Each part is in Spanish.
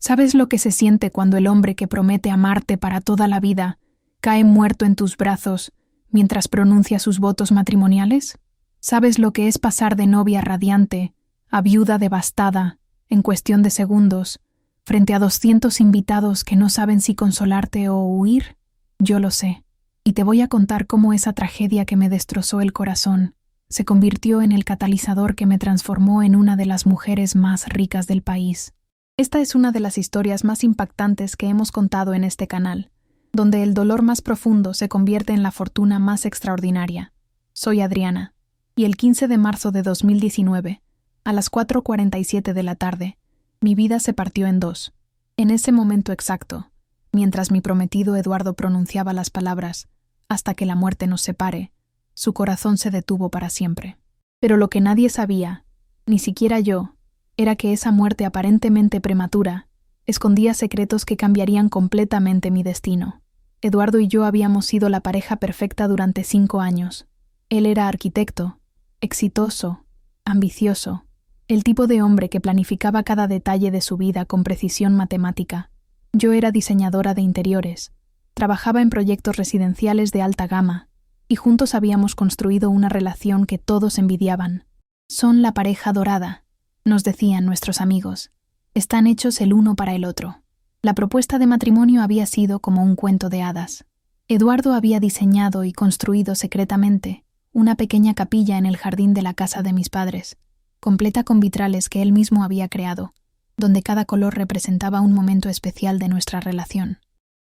¿Sabes lo que se siente cuando el hombre que promete amarte para toda la vida cae muerto en tus brazos mientras pronuncia sus votos matrimoniales? ¿Sabes lo que es pasar de novia radiante a viuda devastada en cuestión de segundos, frente a 200 invitados que no saben si consolarte o huir? Yo lo sé, y te voy a contar cómo esa tragedia que me destrozó el corazón se convirtió en el catalizador que me transformó en una de las mujeres más ricas del país. Esta es una de las historias más impactantes que hemos contado en este canal, donde el dolor más profundo se convierte en la fortuna más extraordinaria. Soy Adriana, y el 15 de marzo de 2019, a las 4:47 de la tarde, mi vida se partió en dos. En ese momento exacto, mientras mi prometido Eduardo pronunciaba las palabras «hasta que la muerte nos separe», su corazón se detuvo para siempre. Pero lo que nadie sabía, ni siquiera yo, era que esa muerte aparentemente prematura escondía secretos que cambiarían completamente mi destino. Eduardo y yo habíamos sido la pareja perfecta durante 5 años. Él era arquitecto, exitoso, ambicioso, el tipo de hombre que planificaba cada detalle de su vida con precisión matemática. Yo era diseñadora de interiores, trabajaba en proyectos residenciales de alta gama, y juntos habíamos construido una relación que todos envidiaban. Son la pareja dorada, nos decían nuestros amigos. Están hechos el uno para el otro. La propuesta de matrimonio había sido como un cuento de hadas. Eduardo había diseñado y construido secretamente una pequeña capilla en el jardín de la casa de mis padres, completa con vitrales que él mismo había creado, donde cada color representaba un momento especial de nuestra relación.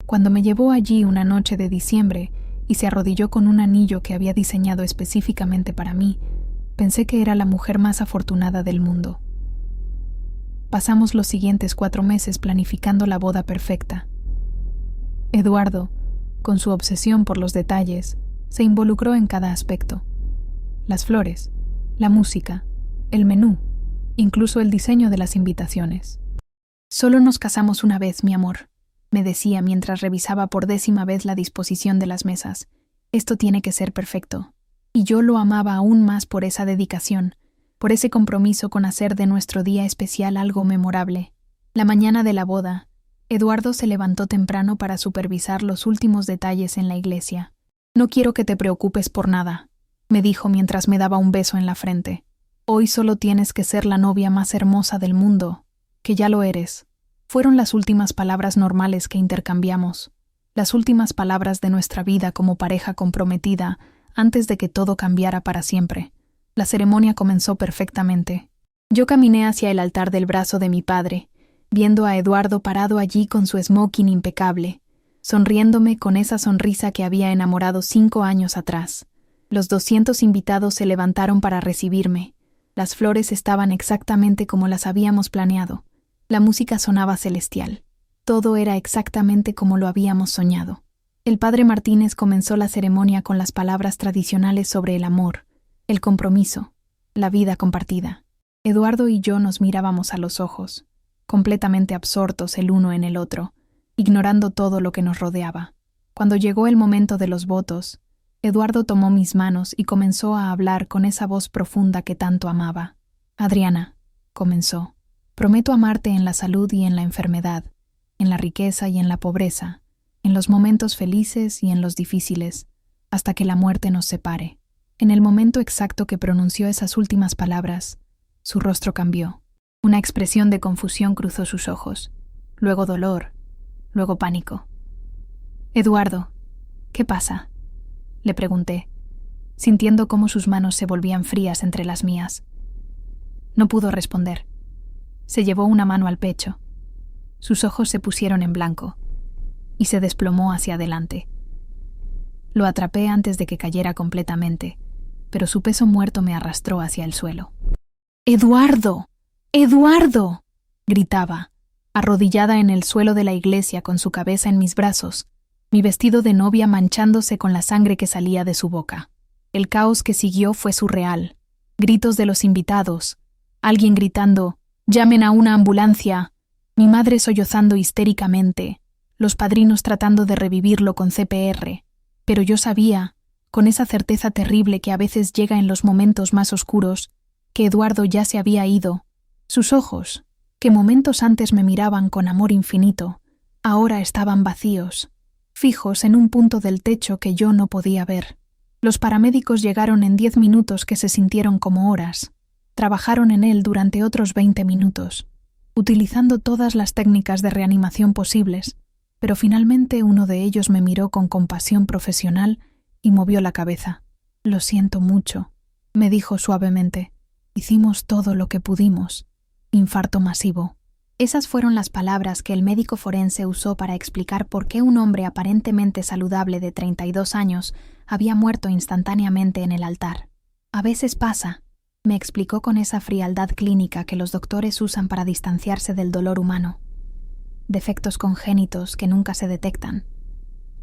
Cuando me llevó allí una noche de diciembre y se arrodilló con un anillo que había diseñado específicamente para mí, pensé que era la mujer más afortunada del mundo. Pasamos los siguientes 4 meses planificando la boda perfecta. Eduardo, con su obsesión por los detalles, se involucró en cada aspecto. Las flores, la música, el menú, incluso el diseño de las invitaciones. «Solo nos casamos una vez, mi amor», me decía mientras revisaba por 10ª vez la disposición de las mesas. «Esto tiene que ser perfecto». Y yo lo amaba aún más por esa dedicación, por ese compromiso con hacer de nuestro día especial algo memorable. La mañana de la boda, Eduardo se levantó temprano para supervisar los últimos detalles en la iglesia. «No quiero que te preocupes por nada», me dijo mientras me daba un beso en la frente. «Hoy solo tienes que ser la novia más hermosa del mundo, que ya lo eres». Fueron las últimas palabras normales que intercambiamos, las últimas palabras de nuestra vida como pareja comprometida antes de que todo cambiara para siempre. La ceremonia comenzó perfectamente. Yo caminé hacia el altar del brazo de mi padre, viendo a Eduardo parado allí con su smoking impecable, sonriéndome con esa sonrisa que había enamorado 5 años atrás. Los 200 invitados se levantaron para recibirme. Las flores estaban exactamente como las habíamos planeado. La música sonaba celestial. Todo era exactamente como lo habíamos soñado. El padre Martínez comenzó la ceremonia con las palabras tradicionales sobre el amor, el compromiso, la vida compartida. Eduardo y yo nos mirábamos a los ojos, completamente absortos el uno en el otro, ignorando todo lo que nos rodeaba. Cuando llegó el momento de los votos, Eduardo tomó mis manos y comenzó a hablar con esa voz profunda que tanto amaba. «Adriana», comenzó, «prometo amarte en la salud y en la enfermedad, en la riqueza y en la pobreza, en los momentos felices y en los difíciles, hasta que la muerte nos separe». En el momento exacto que pronunció esas últimas palabras, su rostro cambió. Una expresión de confusión cruzó sus ojos, luego dolor, luego pánico. «Eduardo, ¿qué pasa?», le pregunté, sintiendo cómo sus manos se volvían frías entre las mías. No pudo responder. Se llevó una mano al pecho. Sus ojos se pusieron en blanco y se desplomó hacia adelante. Lo atrapé antes de que cayera completamente, pero su peso muerto me arrastró hacia el suelo. «¡Eduardo! ¡Eduardo!», gritaba, arrodillada en el suelo de la iglesia con su cabeza en mis brazos, mi vestido de novia manchándose con la sangre que salía de su boca. El caos que siguió fue surreal. Gritos de los invitados, alguien gritando «¡Llamen a una ambulancia!», mi madre sollozando histéricamente, los padrinos tratando de revivirlo con CPR. Pero yo sabía, con esa certeza terrible que a veces llega en los momentos más oscuros, que Eduardo ya se había ido. Sus ojos, que momentos antes me miraban con amor infinito, ahora estaban vacíos, fijos en un punto del techo que yo no podía ver. Los paramédicos llegaron en 10 minutos que se sintieron como horas. Trabajaron en él durante otros 20 minutos, utilizando todas las técnicas de reanimación posibles, pero finalmente uno de ellos me miró con compasión profesional y movió la cabeza. «Lo siento mucho», me dijo suavemente. «Hicimos todo lo que pudimos. Infarto masivo». Esas fueron las palabras que el médico forense usó para explicar por qué un hombre aparentemente saludable de 32 años había muerto instantáneamente en el altar. «A veces pasa», me explicó con esa frialdad clínica que los doctores usan para distanciarse del dolor humano. «Defectos congénitos que nunca se detectan.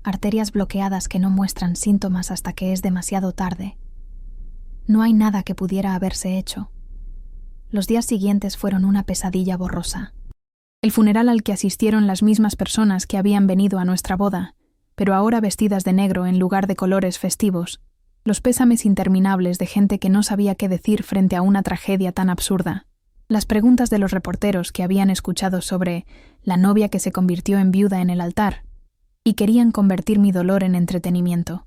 Arterias bloqueadas que no muestran síntomas hasta que es demasiado tarde. No hay nada que pudiera haberse hecho». Los días siguientes fueron una pesadilla borrosa. El funeral al que asistieron las mismas personas que habían venido a nuestra boda, pero ahora vestidas de negro en lugar de colores festivos. Los pésames interminables de gente que no sabía qué decir frente a una tragedia tan absurda. Las preguntas de los reporteros que habían escuchado sobre la novia que se convirtió en viuda en el altar y querían convertir mi dolor en entretenimiento.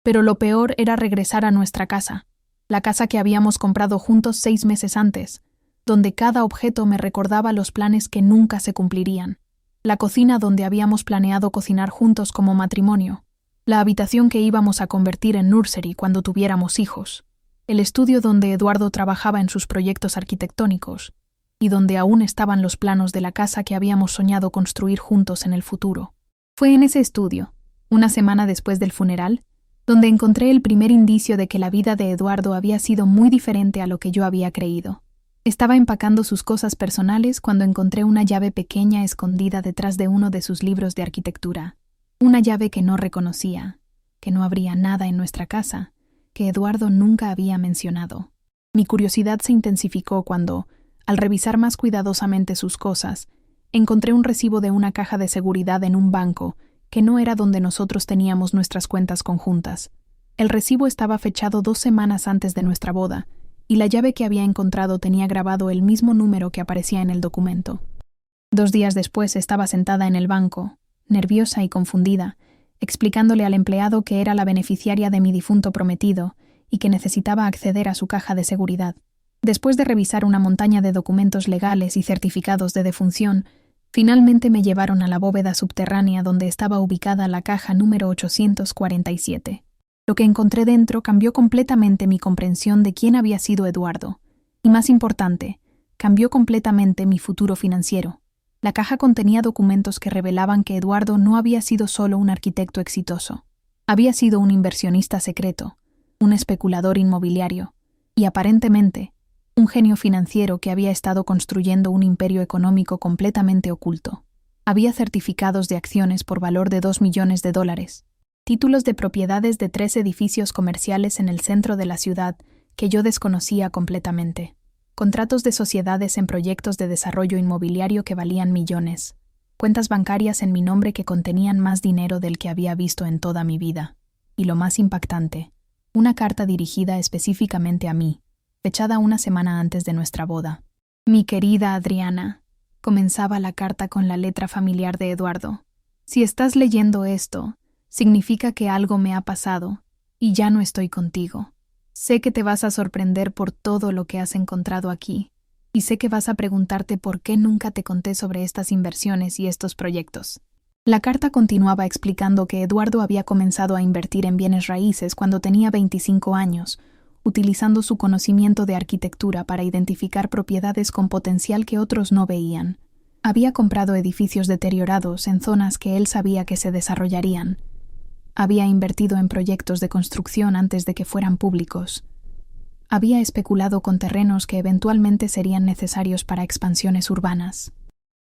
Pero lo peor era regresar a nuestra casa, la casa que habíamos comprado juntos 6 meses antes, donde cada objeto me recordaba los planes que nunca se cumplirían. La cocina donde habíamos planeado cocinar juntos como matrimonio, la habitación que íbamos a convertir en nursery cuando tuviéramos hijos, el estudio donde Eduardo trabajaba en sus proyectos arquitectónicos y donde aún estaban los planos de la casa que habíamos soñado construir juntos en el futuro. Fue en ese estudio, una semana después del funeral, donde encontré el primer indicio de que la vida de Eduardo había sido muy diferente a lo que yo había creído. Estaba empacando sus cosas personales cuando encontré una llave pequeña escondida detrás de uno de sus libros de arquitectura. Una llave que no reconocía, que no habría nada en nuestra casa, que Eduardo nunca había mencionado. Mi curiosidad se intensificó cuando, al revisar más cuidadosamente sus cosas, encontré un recibo de una caja de seguridad en un banco que no era donde nosotros teníamos nuestras cuentas conjuntas. El recibo estaba fechado 2 semanas antes de nuestra boda, y la llave que había encontrado tenía grabado el mismo número que aparecía en el documento. 2 días después estaba sentada en el banco, nerviosa y confundida, explicándole al empleado que era la beneficiaria de mi difunto prometido y que necesitaba acceder a su caja de seguridad. Después de revisar una montaña de documentos legales y certificados de defunción, finalmente me llevaron a la bóveda subterránea donde estaba ubicada la caja número 847. Lo que encontré dentro cambió completamente mi comprensión de quién había sido Eduardo. Y más importante, cambió completamente mi futuro financiero. La caja contenía documentos que revelaban que Eduardo no había sido solo un arquitecto exitoso. Había sido un inversionista secreto, un especulador inmobiliario y, aparentemente, un genio financiero que había estado construyendo un imperio económico completamente oculto. Había certificados de acciones por valor de $2 millones, títulos de propiedades de 3 edificios comerciales en el centro de la ciudad que yo desconocía completamente, contratos de sociedades en proyectos de desarrollo inmobiliario que valían millones, cuentas bancarias en mi nombre que contenían más dinero del que había visto en toda mi vida, y lo más impactante, una carta dirigida específicamente a mí, fechada una semana antes de nuestra boda. «Mi querida Adriana», comenzaba la carta con la letra familiar de Eduardo, «si estás leyendo esto, significa que algo me ha pasado y ya no estoy contigo. Sé que te vas a sorprender por todo lo que has encontrado aquí y sé que vas a preguntarte por qué nunca te conté sobre estas inversiones y estos proyectos». La carta continuaba explicando que Eduardo había comenzado a invertir en bienes raíces cuando tenía 25 años, utilizando su conocimiento de arquitectura para identificar propiedades con potencial que otros no veían. Había comprado edificios deteriorados en zonas que él sabía que se desarrollarían. Había invertido en proyectos de construcción antes de que fueran públicos. Había especulado con terrenos que eventualmente serían necesarios para expansiones urbanas.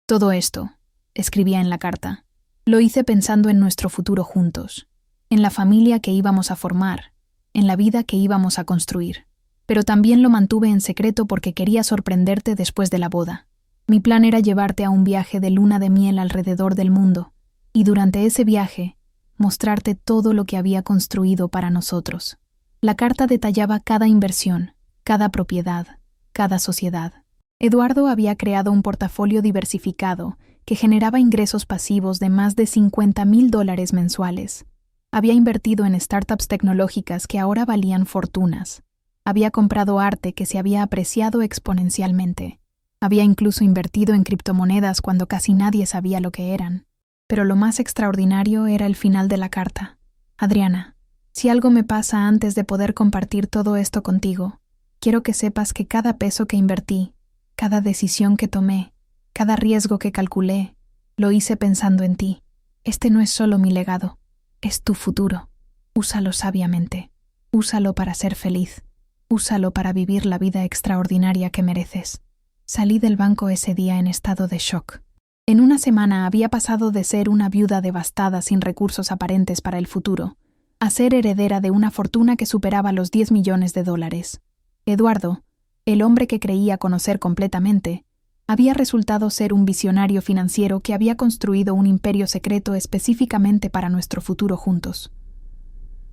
Todo esto, escribía en la carta, lo hice pensando en nuestro futuro juntos, en la familia que íbamos a formar, en la vida que íbamos a construir. Pero también lo mantuve en secreto porque quería sorprenderte después de la boda. Mi plan era llevarte a un viaje de luna de miel alrededor del mundo, y durante ese viaje, mostrarte todo lo que había construido para nosotros. La carta detallaba cada inversión, cada propiedad, cada sociedad. Eduardo había creado un portafolio diversificado que generaba ingresos pasivos de más de $50,000 mensuales. Había invertido en startups tecnológicas que ahora valían fortunas. Había comprado arte que se había apreciado exponencialmente. Había incluso invertido en criptomonedas cuando casi nadie sabía lo que eran. Pero lo más extraordinario era el final de la carta. Adriana, si algo me pasa antes de poder compartir todo esto contigo, quiero que sepas que cada peso que invertí, cada decisión que tomé, cada riesgo que calculé, lo hice pensando en ti. Este no es solo mi legado, es tu futuro. Úsalo sabiamente. Úsalo para ser feliz. Úsalo para vivir la vida extraordinaria que mereces. Salí del banco ese día en estado de shock. En una semana había pasado de ser una viuda devastada sin recursos aparentes para el futuro, a ser heredera de una fortuna que superaba los $10 millones. Eduardo, el hombre que creía conocer completamente, había resultado ser un visionario financiero que había construido un imperio secreto específicamente para nuestro futuro juntos.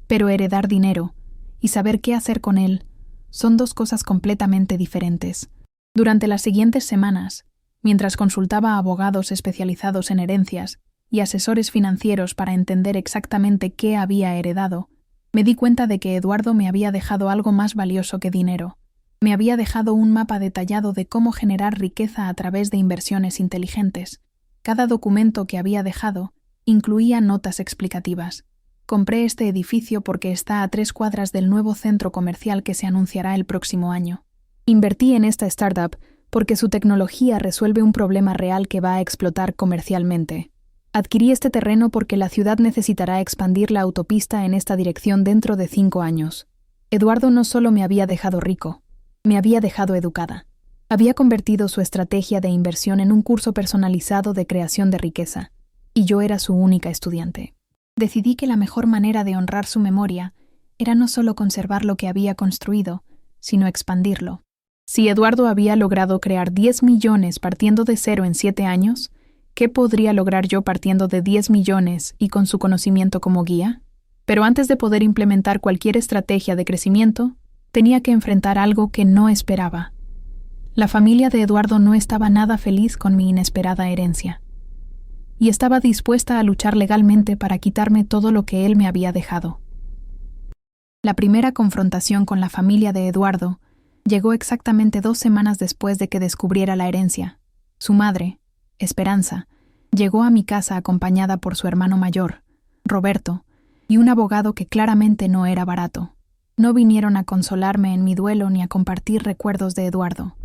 Pero heredar dinero y saber qué hacer con él son dos cosas completamente diferentes. Durante las siguientes semanas, mientras consultaba a abogados especializados en herencias y asesores financieros para entender exactamente qué había heredado, me di cuenta de que Eduardo me había dejado algo más valioso que dinero. Me había dejado un mapa detallado de cómo generar riqueza a través de inversiones inteligentes. Cada documento que había dejado incluía notas explicativas. Compré este edificio porque está a 3 cuadras del nuevo centro comercial que se anunciará el próximo año. Invertí en esta startup porque su tecnología resuelve un problema real que va a explotar comercialmente. Adquirí este terreno porque la ciudad necesitará expandir la autopista en esta dirección dentro de 5 años. Eduardo no solo me había dejado rico, me había dejado educada. Había convertido su estrategia de inversión en un curso personalizado de creación de riqueza, y yo era su única estudiante. Decidí que la mejor manera de honrar su memoria era no solo conservar lo que había construido, sino expandirlo. Si Eduardo había logrado crear 10 millones partiendo de cero en 7 años, ¿qué podría lograr yo partiendo de 10 millones y con su conocimiento como guía? Pero antes de poder implementar cualquier estrategia de crecimiento, tenía que enfrentar algo que no esperaba. La familia de Eduardo no estaba nada feliz con mi inesperada herencia, y estaba dispuesta a luchar legalmente para quitarme todo lo que él me había dejado. La primera confrontación con la familia de Eduardo llegó exactamente 2 semanas después de que descubriera la herencia. Su madre, Esperanza, llegó a mi casa acompañada por su hermano mayor, Roberto, y un abogado que claramente no era barato. No vinieron a consolarme en mi duelo ni a compartir recuerdos de Eduardo.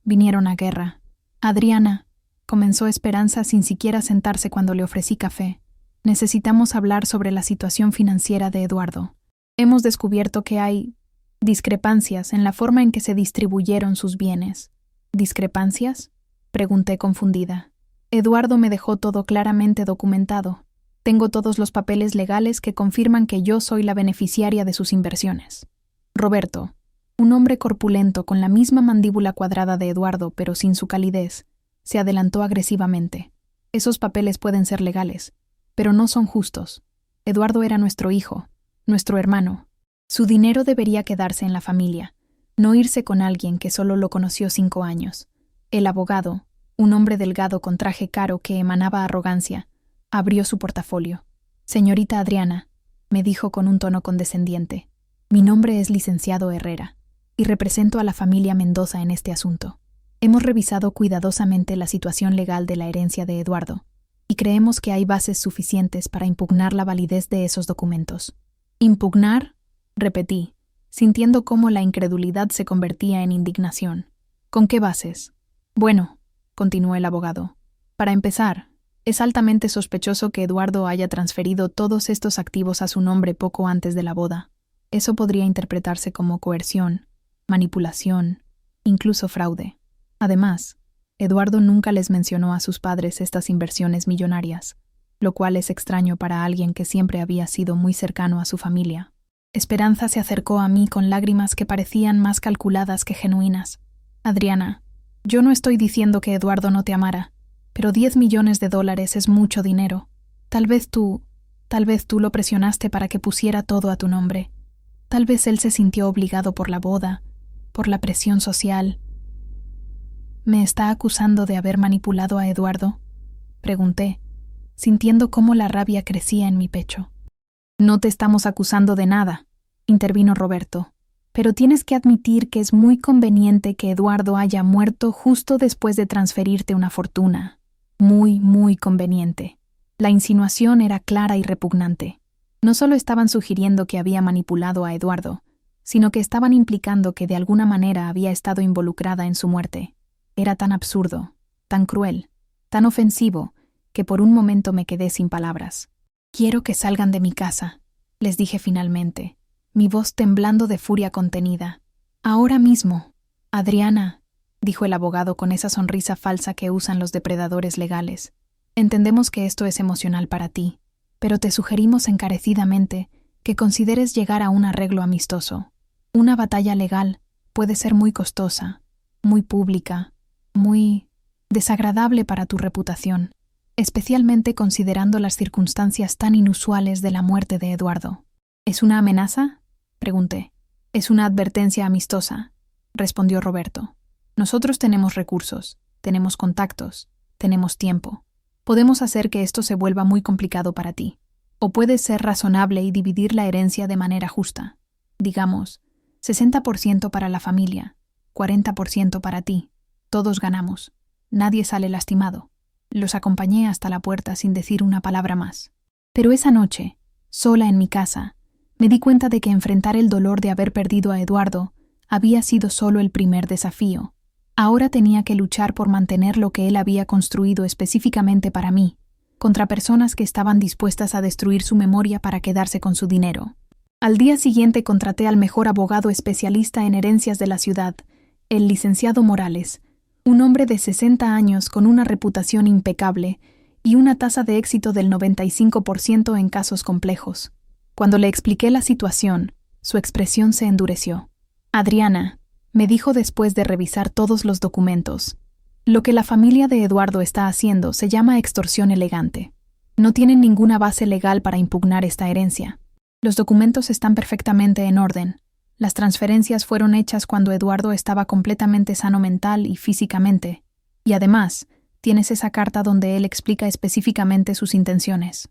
Vinieron a guerra. Adriana, comenzó Esperanza sin siquiera sentarse cuando le ofrecí café. Necesitamos hablar sobre la situación financiera de Eduardo. Hemos descubierto que hay discrepancias en la forma en que se distribuyeron sus bienes. ¿Discrepancias?, pregunté confundida. Eduardo me dejó todo claramente documentado. Tengo todos los papeles legales que confirman que yo soy la beneficiaria de sus inversiones. Roberto, un hombre corpulento con la misma mandíbula cuadrada de Eduardo, pero sin su calidez, se adelantó agresivamente. Esos papeles pueden ser legales, pero no son justos. Eduardo era nuestro hijo, nuestro hermano. Su dinero debería quedarse en la familia, no irse con alguien que solo lo conoció 5 años. El abogado, un hombre delgado con traje caro que emanaba arrogancia, abrió su portafolio. Señorita Adriana, me dijo con un tono condescendiente, mi nombre es licenciado Herrera, y represento a la familia Mendoza en este asunto. Hemos revisado cuidadosamente la situación legal de la herencia de Eduardo, y creemos que hay bases suficientes para impugnar la validez de esos documentos. ¿Impugnar?, repetí, sintiendo cómo la incredulidad se convertía en indignación. ¿Con qué bases? Bueno, continuó el abogado, para empezar, es altamente sospechoso que Eduardo haya transferido todos estos activos a su nombre poco antes de la boda. Eso podría interpretarse como coerción, manipulación, incluso fraude. Además, Eduardo nunca les mencionó a sus padres estas inversiones millonarias, lo cual es extraño para alguien que siempre había sido muy cercano a su familia. Esperanza se acercó a mí con lágrimas que parecían más calculadas que genuinas. Adriana, yo no estoy diciendo que Eduardo no te amara, pero $10 millones es mucho dinero. Tal vez tú lo presionaste para que pusiera todo a tu nombre. Tal vez él se sintió obligado por la boda, por la presión social. ¿Me está acusando de haber manipulado a Eduardo?, pregunté, sintiendo cómo la rabia crecía en mi pecho. No te estamos acusando de nada, intervino Roberto, pero tienes que admitir que es muy conveniente que Eduardo haya muerto justo después de transferirte una fortuna. Muy, muy conveniente. La insinuación era clara y repugnante. No solo estaban sugiriendo que había manipulado a Eduardo, sino que estaban implicando que de alguna manera había estado involucrada en su muerte. Era tan absurdo, tan cruel, tan ofensivo, que por un momento me quedé sin palabras. «Quiero que salgan de mi casa», les dije finalmente, mi voz temblando de furia contenida. «Ahora mismo». «Adriana», dijo el abogado con esa sonrisa falsa que usan los depredadores legales, «entendemos que esto es emocional para ti, pero te sugerimos encarecidamente que consideres llegar a un arreglo amistoso. Una batalla legal puede ser muy costosa, muy pública, muy desagradable para tu reputación, especialmente considerando las circunstancias tan inusuales de la muerte de Eduardo». «¿Es una amenaza?», pregunté. «Es una advertencia amistosa», respondió Roberto. «Nosotros tenemos recursos, tenemos contactos, tenemos tiempo. Podemos hacer que esto se vuelva muy complicado para ti. O puedes ser razonable y dividir la herencia de manera justa. Digamos, 60% para la familia, 40% para ti. Todos ganamos. Nadie sale lastimado». Los acompañé hasta la puerta sin decir una palabra más. Pero esa noche, sola en mi casa, me di cuenta de que enfrentar el dolor de haber perdido a Eduardo había sido solo el primer desafío. Ahora tenía que luchar por mantener lo que él había construido específicamente para mí, contra personas que estaban dispuestas a destruir su memoria para quedarse con su dinero. Al día siguiente contraté al mejor abogado especialista en herencias de la ciudad, el licenciado Morales, un hombre de 60 años con una reputación impecable y una tasa de éxito del 95% en casos complejos. Cuando le expliqué la situación, su expresión se endureció. «Adriana», me dijo después de revisar todos los documentos, «lo que la familia de Eduardo está haciendo se llama extorsión elegante. No tienen ninguna base legal para impugnar esta herencia. Los documentos están perfectamente en orden. Las transferencias fueron hechas cuando Eduardo estaba completamente sano mental y físicamente, y además, tienes esa carta donde él explica específicamente sus intenciones».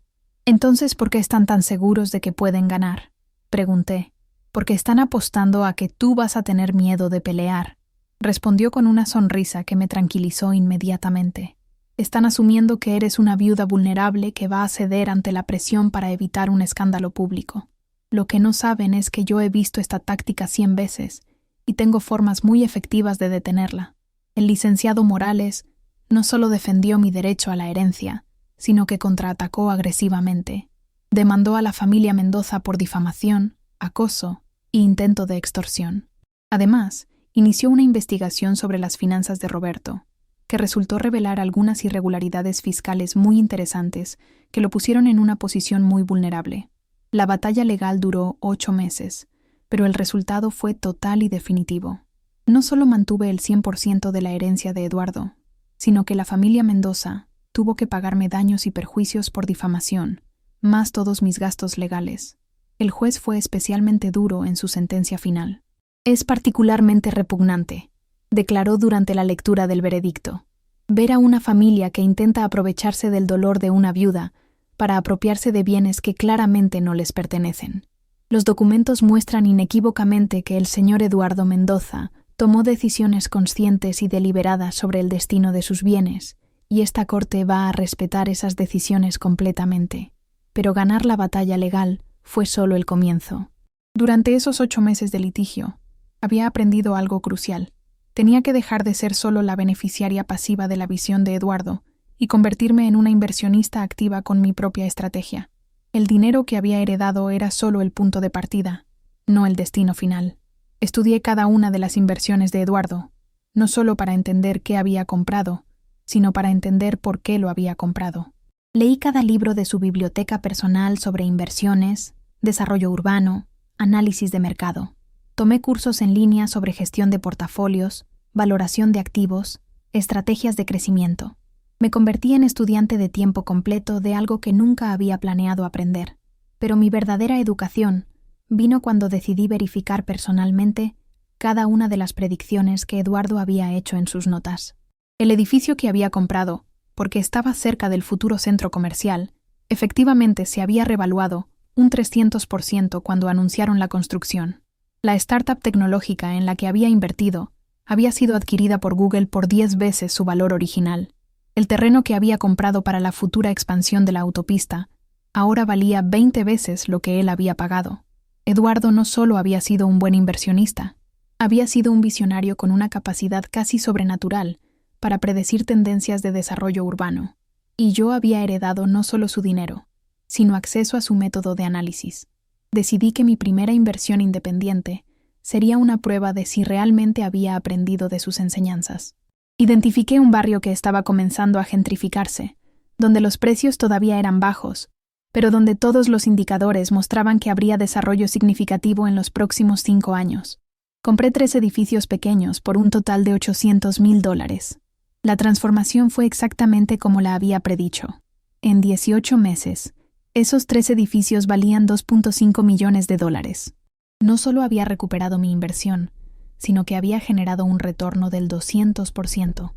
«Entonces, ¿por qué están tan seguros de que pueden ganar?», pregunté. «Porque están apostando a que tú vas a tener miedo de pelear», respondió con una sonrisa que me tranquilizó inmediatamente. «Están asumiendo que eres una viuda vulnerable que va a ceder ante la presión para evitar un escándalo público. Lo que no saben es que yo he visto esta táctica 100 veces y tengo formas muy efectivas de detenerla. El licenciado Morales no solo defendió mi derecho a la herencia, sino que contraatacó agresivamente. Demandó a la familia Mendoza por difamación, acoso e intento de extorsión. Además, inició una investigación sobre las finanzas de Roberto, que resultó revelar algunas irregularidades fiscales muy interesantes que lo pusieron en una posición muy vulnerable. La batalla legal duró 8 meses, pero el resultado fue total y definitivo. No solo mantuve el 100% de la herencia de Eduardo, sino que la familia Mendoza tuvo que pagarme daños y perjuicios por difamación, más todos mis gastos legales. El juez fue especialmente duro en su sentencia final. «Es particularmente repugnante», declaró durante la lectura del veredicto, «ver a una familia que intenta aprovecharse del dolor de una viuda para apropiarse de bienes que claramente no les pertenecen. Los documentos muestran inequívocamente que el señor Eduardo Mendoza tomó decisiones conscientes y deliberadas sobre el destino de sus bienes, y esta corte va a respetar esas decisiones completamente. Pero ganar la batalla legal fue solo el comienzo. Durante esos 8 meses de litigio, había aprendido algo crucial. Tenía que dejar de ser solo la beneficiaria pasiva de la visión de Eduardo y convertirme en una inversionista activa con mi propia estrategia. El dinero que había heredado era solo el punto de partida, no el destino final. Estudié cada una de las inversiones de Eduardo, no solo para entender qué había comprado, sino para entender por qué lo había comprado. Leí cada libro de su biblioteca personal sobre inversiones, desarrollo urbano, análisis de mercado. Tomé cursos en línea sobre gestión de portafolios, valoración de activos, estrategias de crecimiento. Me convertí en estudiante de tiempo completo de algo que nunca había planeado aprender. Pero mi verdadera educación vino cuando decidí verificar personalmente cada una de las predicciones que Eduardo había hecho en sus notas. El edificio que había comprado, porque estaba cerca del futuro centro comercial, efectivamente se había revaluado un 300% cuando anunciaron la construcción. La startup tecnológica en la que había invertido había sido adquirida por Google por 10 veces su valor original. El terreno que había comprado para la futura expansión de la autopista ahora valía 20 veces lo que él había pagado. Eduardo no solo había sido un buen inversionista, había sido un visionario con una capacidad casi sobrenatural para predecir tendencias de desarrollo urbano. Y yo había heredado no solo su dinero, sino acceso a su método de análisis. Decidí que mi primera inversión independiente sería una prueba de si realmente había aprendido de sus enseñanzas. Identifiqué un barrio que estaba comenzando a gentrificarse, donde los precios todavía eran bajos, pero donde todos los indicadores mostraban que habría desarrollo significativo en los próximos 5 años. Compré 3 edificios pequeños por un total de $800,000. La transformación fue exactamente como la había predicho. En 18 meses, esos 3 edificios valían $2.5 millones. No solo había recuperado mi inversión, sino que había generado un retorno del 200%.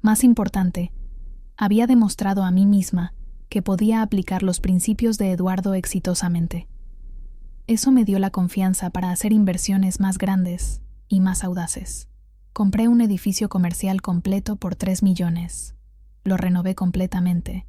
Más importante, había demostrado a mí misma que podía aplicar los principios de Eduardo exitosamente. Eso me dio la confianza para hacer inversiones más grandes y más audaces. Compré un edificio comercial completo por 3 millones. Lo renové completamente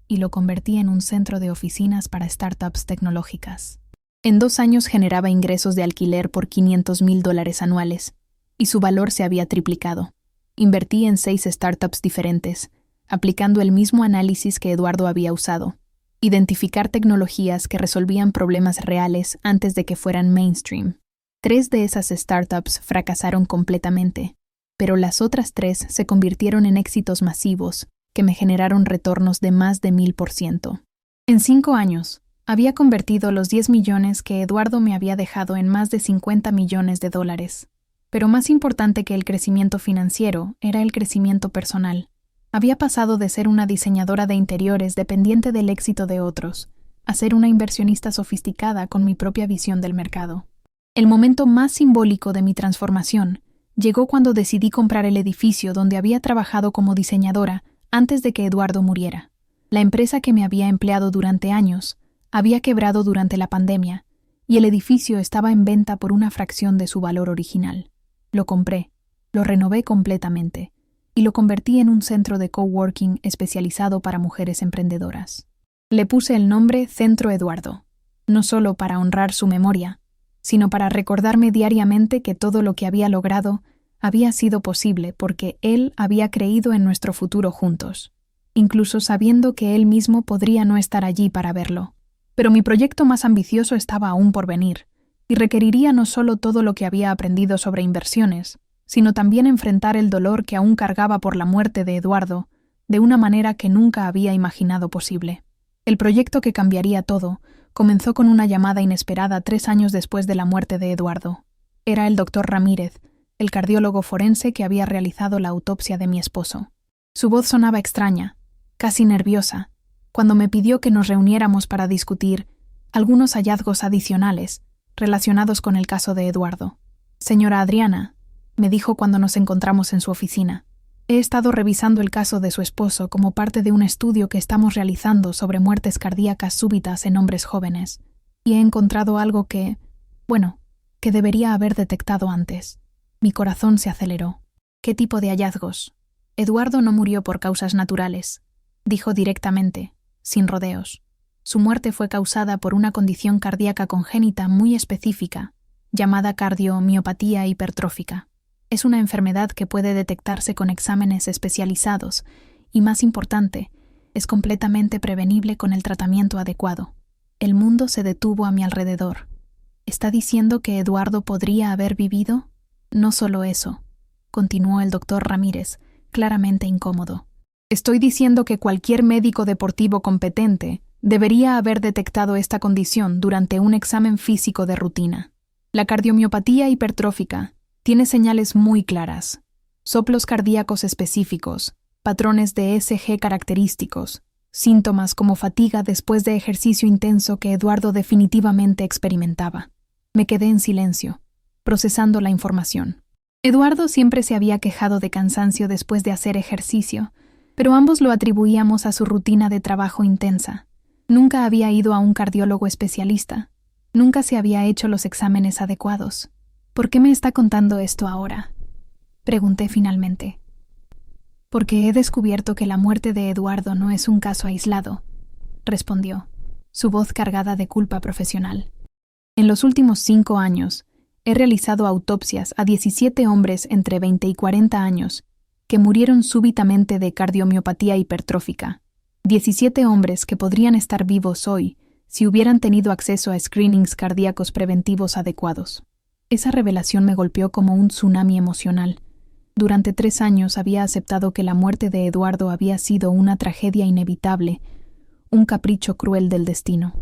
y lo convertí en un centro de oficinas para startups tecnológicas. En 2 años generaba ingresos de alquiler por $500,000 anuales y su valor se había triplicado. Invertí en 6 startups diferentes, aplicando el mismo análisis que Eduardo había usado: identificar tecnologías que resolvían problemas reales antes de que fueran mainstream. 3 de esas startups fracasaron completamente, pero las otras 3 se convirtieron en éxitos masivos que me generaron retornos de más de 1000%. En 5 años, había convertido los 10 millones que Eduardo me había dejado en más de $50 millones. Pero más importante que el crecimiento financiero era el crecimiento personal. Había pasado de ser una diseñadora de interiores dependiente del éxito de otros a ser una inversionista sofisticada con mi propia visión del mercado. El momento más simbólico de mi transformación llegó cuando decidí comprar el edificio donde había trabajado como diseñadora antes de que Eduardo muriera. La empresa que me había empleado durante años había quebrado durante la pandemia y el edificio estaba en venta por una fracción de su valor original. Lo compré, lo renové completamente y lo convertí en un centro de coworking especializado para mujeres emprendedoras. Le puse el nombre Centro Eduardo, no solo para honrar su memoria, sino para recordarme diariamente que todo lo que había logrado había sido posible porque él había creído en nuestro futuro juntos, incluso sabiendo que él mismo podría no estar allí para verlo. Pero mi proyecto más ambicioso estaba aún por venir, y requeriría no solo todo lo que había aprendido sobre inversiones, sino también enfrentar el dolor que aún cargaba por la muerte de Eduardo de una manera que nunca había imaginado posible. El proyecto que cambiaría todo comenzó con una llamada inesperada 3 años después de la muerte de Eduardo. Era el doctor Ramírez, el cardiólogo forense que había realizado la autopsia de mi esposo. Su voz sonaba extraña, casi nerviosa, cuando me pidió que nos reuniéramos para discutir algunos hallazgos adicionales relacionados con el caso de Eduardo. «Señora Adriana», me dijo cuando nos encontramos en su oficina, «he estado revisando el caso de su esposo como parte de un estudio que estamos realizando sobre muertes cardíacas súbitas en hombres jóvenes, y he encontrado algo que debería haber detectado antes». Mi corazón se aceleró. «¿Qué tipo de hallazgos?» «Eduardo no murió por causas naturales», dijo directamente, sin rodeos. Su muerte fue causada por una condición cardíaca congénita muy específica, llamada cardiomiopatía hipertrófica. Es una enfermedad que puede detectarse con exámenes especializados y, más importante, es completamente prevenible con el tratamiento adecuado. El mundo se detuvo a mi alrededor. ¿Está diciendo que Eduardo podría haber vivido? No solo eso, continuó el doctor Ramírez, claramente incómodo. Estoy diciendo que cualquier médico deportivo competente debería haber detectado esta condición durante un examen físico de rutina. La cardiomiopatía hipertrófica tiene señales muy claras: soplos cardíacos específicos, patrones de ECG característicos, síntomas como fatiga después de ejercicio intenso que Eduardo definitivamente experimentaba. Me quedé en silencio, procesando la información. Eduardo siempre se había quejado de cansancio después de hacer ejercicio, pero ambos lo atribuíamos a su rutina de trabajo intensa. Nunca había ido a un cardiólogo especialista. Nunca se había hecho los exámenes adecuados. ¿Por qué me está contando esto ahora?, pregunté finalmente. Porque he descubierto que la muerte de Eduardo no es un caso aislado, respondió, su voz cargada de culpa profesional. En los últimos 5 años, he realizado autopsias a 17 hombres entre 20 y 40 años que murieron súbitamente de cardiomiopatía hipertrófica. 17 hombres que podrían estar vivos hoy si hubieran tenido acceso a screenings cardíacos preventivos adecuados. Esa revelación me golpeó como un tsunami emocional. Durante 3 años había aceptado que la muerte de Eduardo había sido una tragedia inevitable, un capricho cruel del destino.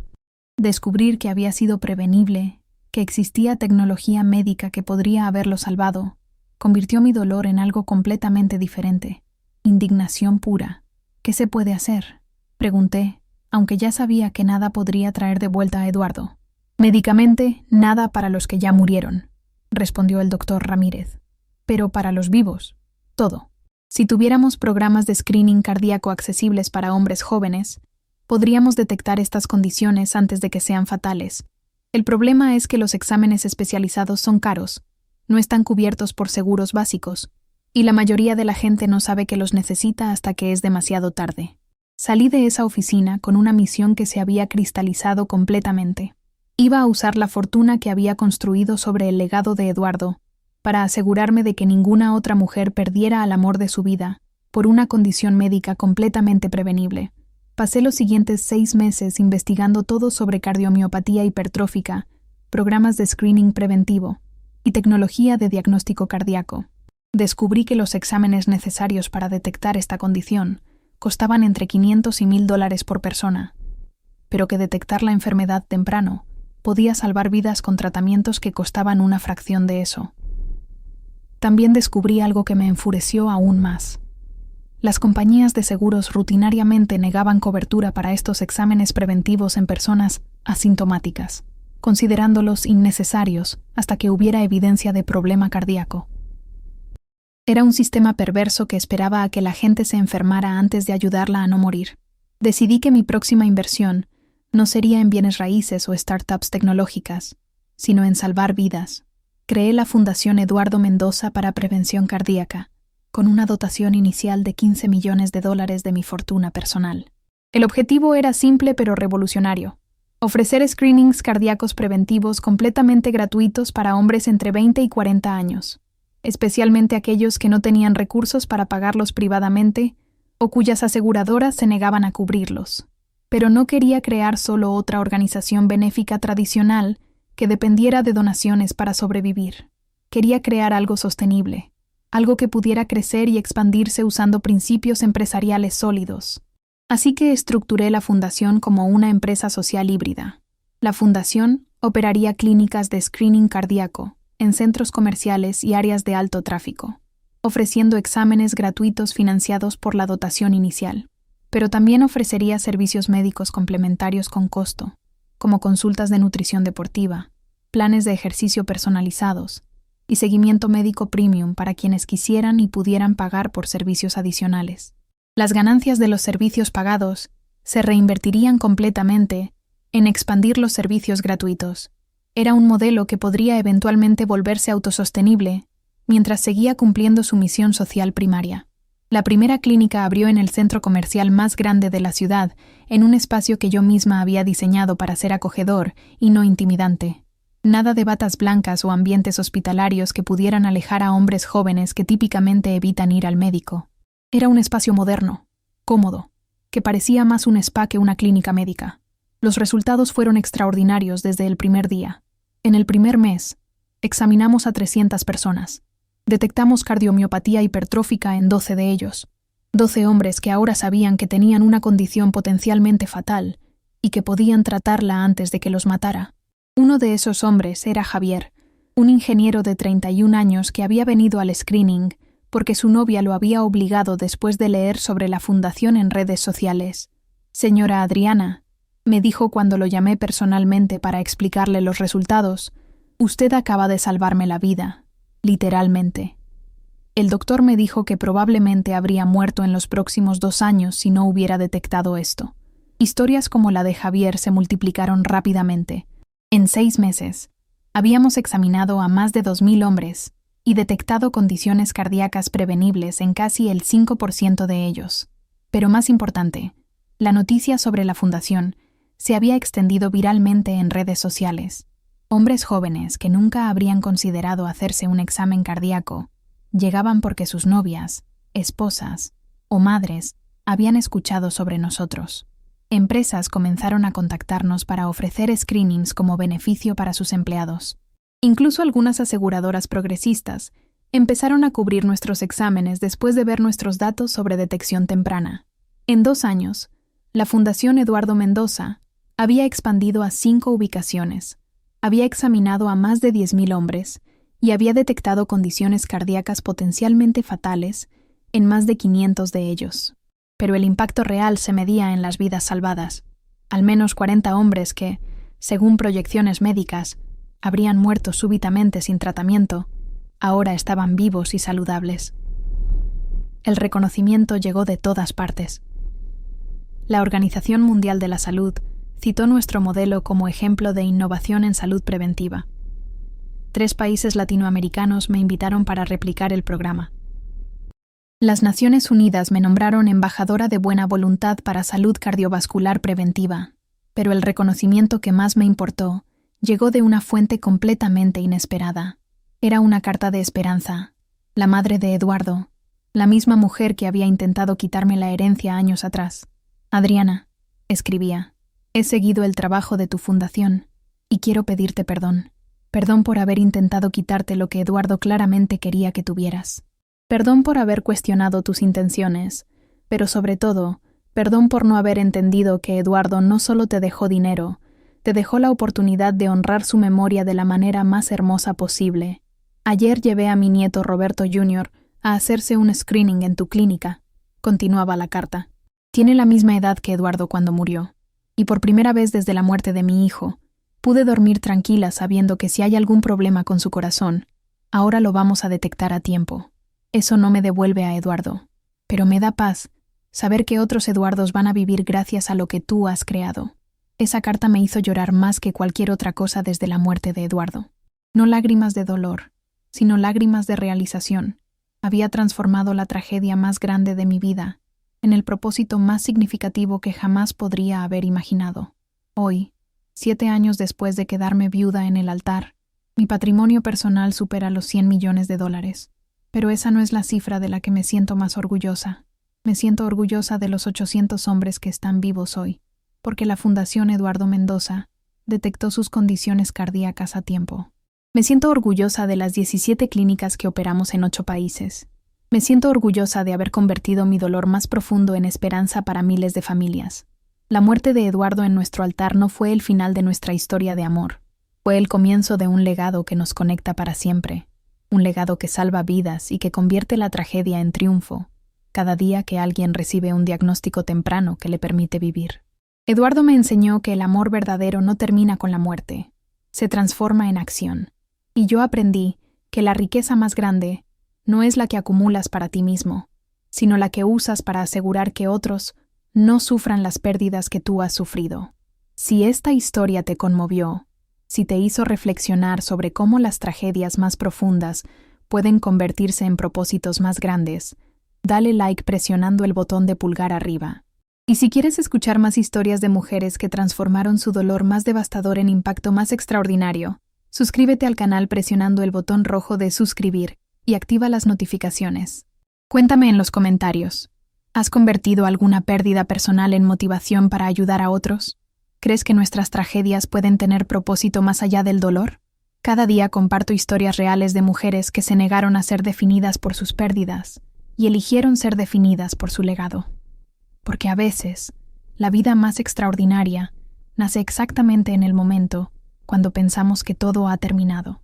Descubrir que había sido prevenible, que existía tecnología médica que podría haberlo salvado, convirtió mi dolor en algo completamente diferente. Indignación pura. ¿Qué se puede hacer?, pregunté, aunque ya sabía que nada podría traer de vuelta a Eduardo. Médicamente, nada para los que ya murieron, respondió el doctor Ramírez. Pero para los vivos, todo. Si tuviéramos programas de screening cardíaco accesibles para hombres jóvenes, podríamos detectar estas condiciones antes de que sean fatales. El problema es que los exámenes especializados son caros, no están cubiertos por seguros básicos, y la mayoría de la gente no sabe que los necesita hasta que es demasiado tarde. Salí de esa oficina con una misión que se había cristalizado completamente. Iba a usar la fortuna que había construido sobre el legado de Eduardo para asegurarme de que ninguna otra mujer perdiera al amor de su vida por una condición médica completamente prevenible. Pasé los siguientes 6 meses investigando todo sobre cardiomiopatía hipertrófica, programas de screening preventivo y tecnología de diagnóstico cardíaco. Descubrí que los exámenes necesarios para detectar esta condición costaban entre $500 y $1,000 por persona, pero que detectar la enfermedad temprano podía salvar vidas con tratamientos que costaban una fracción de eso. También descubrí algo que me enfureció aún más. Las compañías de seguros rutinariamente negaban cobertura para estos exámenes preventivos en personas asintomáticas, considerándolos innecesarios hasta que hubiera evidencia de problema cardíaco. Era un sistema perverso que esperaba a que la gente se enfermara antes de ayudarla a no morir. Decidí que mi próxima inversión no sería en bienes raíces o startups tecnológicas, sino en salvar vidas. Creé la Fundación Eduardo Mendoza para Prevención Cardíaca, con una dotación inicial de $15 millones de mi fortuna personal. El objetivo era simple pero revolucionario: ofrecer screenings cardíacos preventivos completamente gratuitos para hombres entre 20 y 40 años, especialmente aquellos que no tenían recursos para pagarlos privadamente o cuyas aseguradoras se negaban a cubrirlos. Pero no quería crear solo otra organización benéfica tradicional que dependiera de donaciones para sobrevivir. Quería crear algo sostenible, algo que pudiera crecer y expandirse usando principios empresariales sólidos. Así que estructuré la fundación como una empresa social híbrida. La fundación operaría clínicas de screening cardíaco en centros comerciales y áreas de alto tráfico, ofreciendo exámenes gratuitos financiados por la dotación inicial. Pero también ofrecería servicios médicos complementarios con costo, como consultas de nutrición deportiva, planes de ejercicio personalizados y seguimiento médico premium para quienes quisieran y pudieran pagar por servicios adicionales. Las ganancias de los servicios pagados se reinvertirían completamente en expandir los servicios gratuitos. Era un modelo que podría eventualmente volverse autosostenible mientras seguía cumpliendo su misión social primaria. La primera clínica abrió en el centro comercial más grande de la ciudad, en un espacio que yo misma había diseñado para ser acogedor y no intimidante. Nada de batas blancas o ambientes hospitalarios que pudieran alejar a hombres jóvenes que típicamente evitan ir al médico. Era un espacio moderno, cómodo, que parecía más un spa que una clínica médica. Los resultados fueron extraordinarios desde el primer día. En el primer mes, examinamos a 300 personas. Detectamos cardiomiopatía hipertrófica en 12 de ellos. 12 hombres que ahora sabían que tenían una condición potencialmente fatal y que podían tratarla antes de que los matara. Uno de esos hombres era Javier, un ingeniero de 31 años que había venido al screening porque su novia lo había obligado después de leer sobre la fundación en redes sociales. «Señora Adriana», me dijo cuando lo llamé personalmente para explicarle los resultados, «usted acaba de salvarme la vida. literalmente. El doctor me dijo que probablemente habría muerto en los próximos 2 años si no hubiera detectado esto. Historias como la de Javier se multiplicaron rápidamente. En 6 meses, habíamos examinado a más de 2,000 hombres y detectado condiciones cardíacas prevenibles en casi el 5% de ellos. Pero más importante, la noticia sobre la fundación se había extendido viralmente en redes sociales. Hombres jóvenes que nunca habrían considerado hacerse un examen cardíaco llegaban porque sus novias, esposas o madres habían escuchado sobre nosotros. Empresas comenzaron a contactarnos para ofrecer screenings como beneficio para sus empleados. Incluso algunas aseguradoras progresistas empezaron a cubrir nuestros exámenes después de ver nuestros datos sobre detección temprana. En 2 años, la Fundación Eduardo Mendoza había expandido a 5 ubicaciones, había examinado a más de 10,000 hombres y había detectado condiciones cardíacas potencialmente fatales en más de 500 de ellos. Pero el impacto real se medía en las vidas salvadas. Al menos 40 hombres que, según proyecciones médicas, habrían muerto súbitamente sin tratamiento, ahora estaban vivos y saludables. El reconocimiento llegó de todas partes. La Organización Mundial de la Salud citó nuestro modelo como ejemplo de innovación en salud preventiva. 3 países latinoamericanos me invitaron para replicar el programa. Las Naciones Unidas me nombraron embajadora de buena voluntad para salud cardiovascular preventiva, pero el reconocimiento que más me importó llegó de una fuente completamente inesperada. Era una carta de esperanza. La madre de Eduardo, la misma mujer que había intentado quitarme la herencia años atrás. Adriana, escribía, he seguido el trabajo de tu fundación y quiero pedirte perdón. Perdón por haber intentado quitarte lo que Eduardo claramente quería que tuvieras. Perdón por haber cuestionado tus intenciones, pero sobre todo, perdón por no haber entendido que Eduardo no solo te dejó dinero, te dejó la oportunidad de honrar su memoria de la manera más hermosa posible. Ayer llevé a mi nieto Roberto Jr. a hacerse un screening en tu clínica, continuaba la carta. Tiene la misma edad que Eduardo cuando murió, y por primera vez desde la muerte de mi hijo, pude dormir tranquila sabiendo que si hay algún problema con su corazón, ahora lo vamos a detectar a tiempo. Eso no me devuelve a Eduardo, pero me da paz saber que otros Eduardos van a vivir gracias a lo que tú has creado. Esa carta me hizo llorar más que cualquier otra cosa desde la muerte de Eduardo. No lágrimas de dolor, sino lágrimas de realización. Había transformado la tragedia más grande de mi vida en el propósito más significativo que jamás podría haber imaginado. Hoy, 7 años después de quedarme viuda en el altar, mi patrimonio personal supera los $100 millones. Pero esa no es la cifra de la que me siento más orgullosa. Me siento orgullosa de los 800 hombres que están vivos hoy, porque la Fundación Eduardo Mendoza detectó sus condiciones cardíacas a tiempo. Me siento orgullosa de las 17 clínicas que operamos en 8 países. Me siento orgullosa de haber convertido mi dolor más profundo en esperanza para miles de familias. La muerte de Eduardo en nuestro altar no fue el final de nuestra historia de amor. Fue el comienzo de un legado que nos conecta para siempre. Un legado que salva vidas y que convierte la tragedia en triunfo, cada día que alguien recibe un diagnóstico temprano que le permite vivir. Eduardo me enseñó que el amor verdadero no termina con la muerte, se transforma en acción. Y yo aprendí que la riqueza más grande no es la que acumulas para ti mismo, sino la que usas para asegurar que otros no sufran las pérdidas que tú has sufrido. Si esta historia te conmovió, si te hizo reflexionar sobre cómo las tragedias más profundas pueden convertirse en propósitos más grandes, dale like presionando el botón de pulgar arriba. Y si quieres escuchar más historias de mujeres que transformaron su dolor más devastador en impacto más extraordinario, suscríbete al canal presionando el botón rojo de suscribir y activa las notificaciones. Cuéntame en los comentarios. ¿Has convertido alguna pérdida personal en motivación para ayudar a otros? ¿Crees que nuestras tragedias pueden tener propósito más allá del dolor? Cada día comparto historias reales de mujeres que se negaron a ser definidas por sus pérdidas y eligieron ser definidas por su legado. Porque a veces, la vida más extraordinaria nace exactamente en el momento cuando pensamos que todo ha terminado.